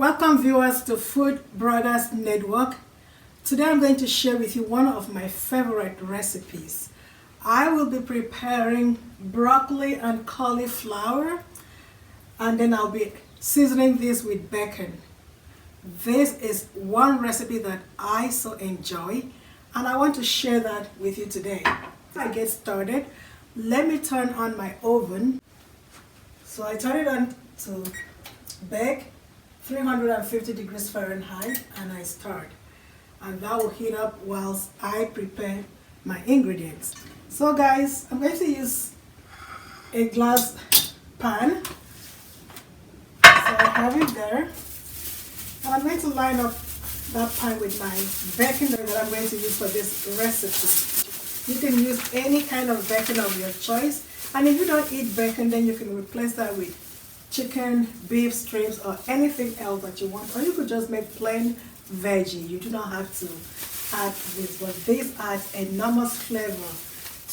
Welcome viewers to Food Brothers Network. Today I'm going to share with you one of my favorite recipes. I will be preparing broccoli and cauliflower, and then I'll be seasoning this with bacon. This is one recipe that I so enjoy, and I want to share that with you today. Before I get started, let me turn on my oven. So I turn it on to bake 350 degrees Fahrenheit, and I start. And that will heat up whilst I prepare my ingredients. So guys, I'm going to use a glass pan. So I have it there. And I'm going to line up that pan with my bacon that I'm going to use for this recipe. You can use any kind of bacon of your choice. And if you don't eat bacon, then you can replace that with chicken, beef strips, or anything else that you want. Or you could just make plain veggie. You do not have to add this, but this adds enormous flavor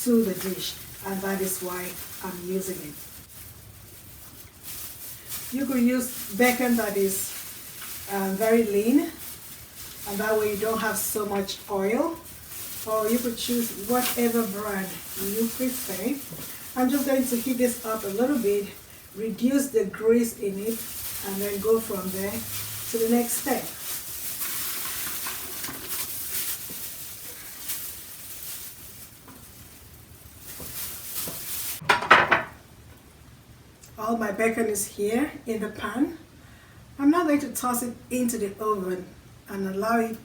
to the dish, and that is why I'm using it. You could use bacon that is very lean, and that way you don't have so much oil, or you could choose whatever brand you prefer. I'm just going to heat this up a little bit, reduce the grease in it, and then go from there to the next step. All my bacon is here in the pan. I'm now going to toss it into the oven and allow it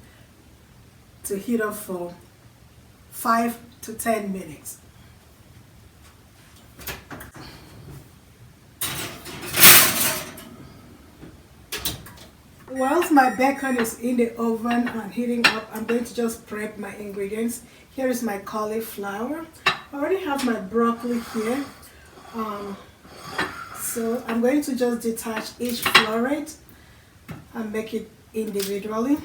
to heat up for 5 to 10 minutes. Whilst my bacon is in the oven and heating up, I'm going to just prep my ingredients. Here is my cauliflower. I already have my broccoli here. So I'm going to just detach each floret and make it individually.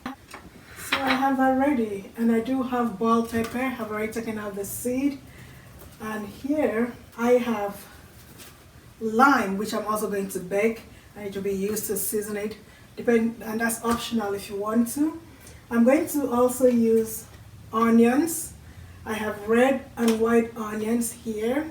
So I have that ready, and I do have boiled pepper. I've already taken out the seed. And here I have lime, which I'm also going to bake, and it will be used to season it, and that's optional if you want to. I'm going to also use onions. I have red and white onions here.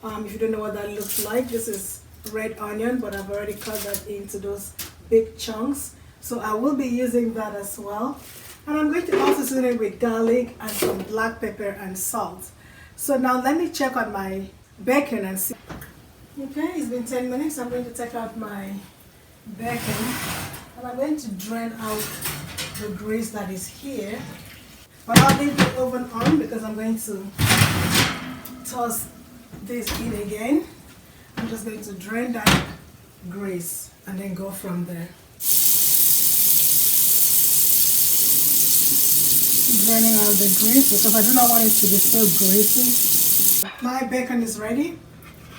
If you don't know what that looks like, this is red onion, but I've already cut that into those big chunks. So I will be using that as well. And I'm going to also season it with garlic and some black pepper and salt. So now let me check on my bacon and see. Okay, it's been 10 minutes. I'm going to take out my bacon, and I'm going to drain out the grease that is here. But I'll leave the oven on because I'm going to toss this in again. I'm just going to drain that grease and then go from there. Draining out the grease because I do not want it to be so greasy. My bacon is ready.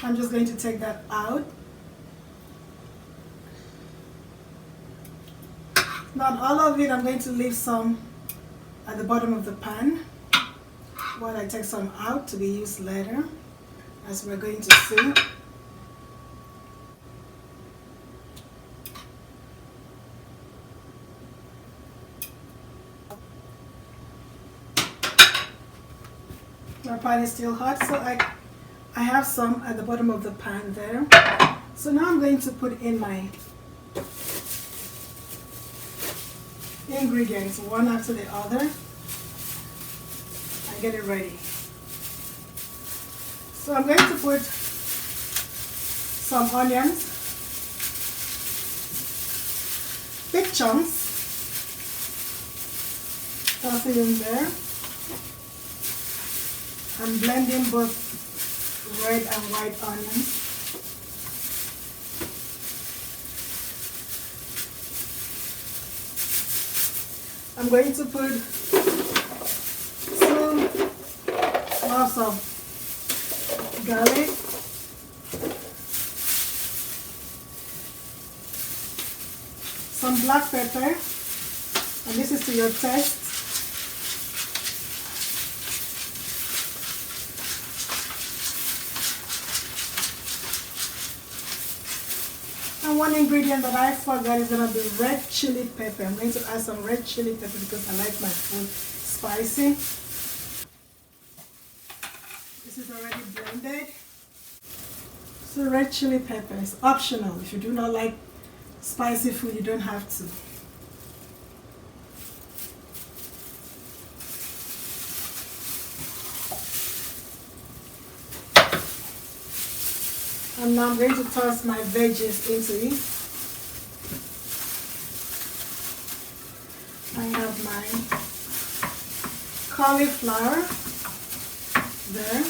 I'm just going to take that out. Not all of it, I'm going to leave some at the bottom of the pan while I take some out to be used later, as we're going to see. My pan is still hot, so I have some at the bottom of the pan there. So now I'm going to put in my ingredients one after the other and get it ready. So I'm going to put some onions, big chunks, toss it in there. I'm blending both red and white onions. I'm going to put 2 cloves of garlic, some black pepper, and this is to your taste. And one ingredient that I forgot is going to be red chili pepper. I'm going to add some red chili pepper because I like my food spicy. This is already blended. So red chili pepper is optional. If you do not like spicy food, you don't have to. And now I'm going to toss my veggies into it. I have my cauliflower there.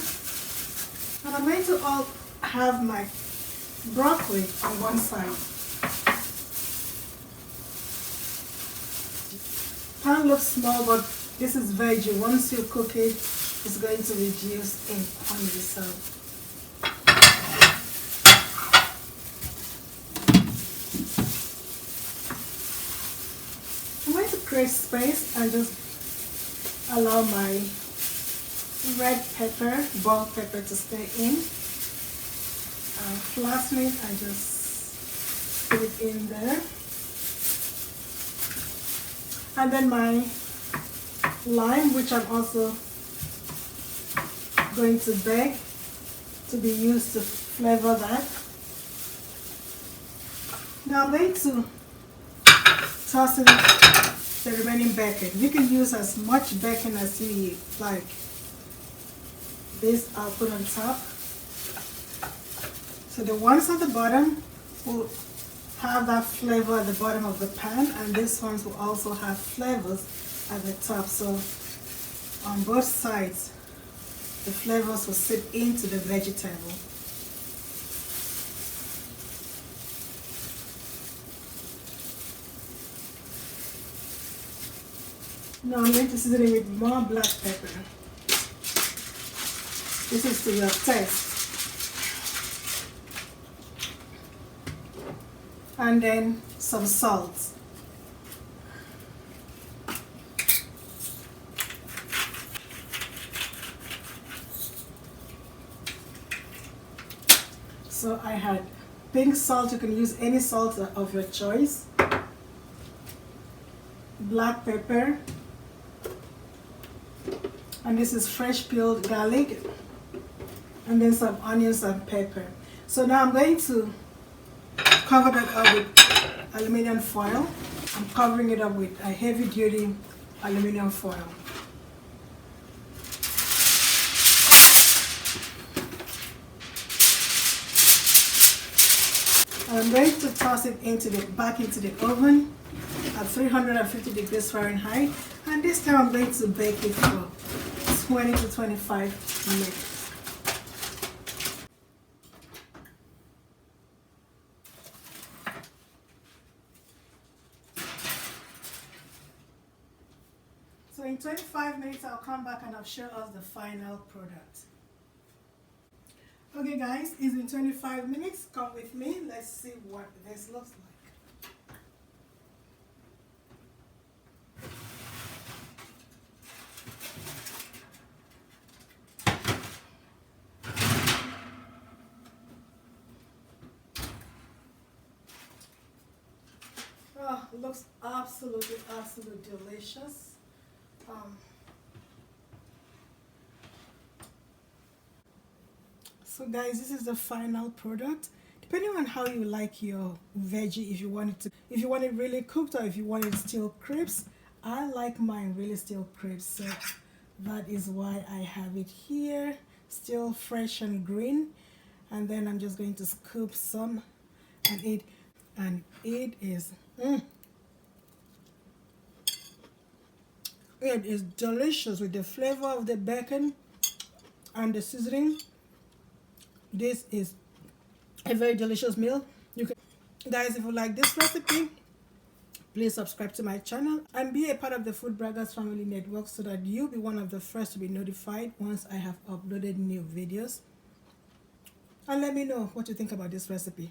And I'm going to have my broccoli on one side. Pan looks small, but this is veggie. Once you cook it, it's going to reduce in quantity. So I'm going to create space and just allow my red pepper, bell pepper to stay in. Flatten it and just put it in there. And then my lime, which I'm also going to bake to be used to flavor that. Now I'm going to toss in the remaining bacon. You can use as much bacon as you like. This I'll put on top. So the ones at the bottom will have that flavor at the bottom of the pan, and these ones will also have flavors at the top. So on both sides, the flavors will seep into the vegetable. Now I'm going to season it with more black pepper. This is to your taste. And then some salt. So I had pink salt. You can use any salt of your choice. Black pepper. And this is fresh peeled garlic. And then some onions and pepper. So now I'm going to cover that up with aluminum foil. I'm covering it up with a heavy duty aluminum foil. And I'm going to toss it back into the oven at 350 degrees Fahrenheit. And this time I'm going to bake it for 20 to 25 minutes. So in 25 minutes, I'll come back and I'll show us the final product. Okay guys, it's been 25 minutes. Come with me. Let's see what this looks like. Oh, it looks absolutely delicious. So guys, this is the final product. Depending on how you like your veggie, if you want it really cooked or if you want it still crisp, I like mine really still crisp. So that is why I have it here, still fresh and green. And then I'm just going to scoop some and eat. And it is it is delicious with the flavor of the bacon and the seasoning. This is a very delicious meal. Guys, if you like this recipe, please subscribe to my channel and be a part of the Food Braggers Family Network so that you'll be one of the first to be notified once I have uploaded new videos. And let me know what you think about this recipe.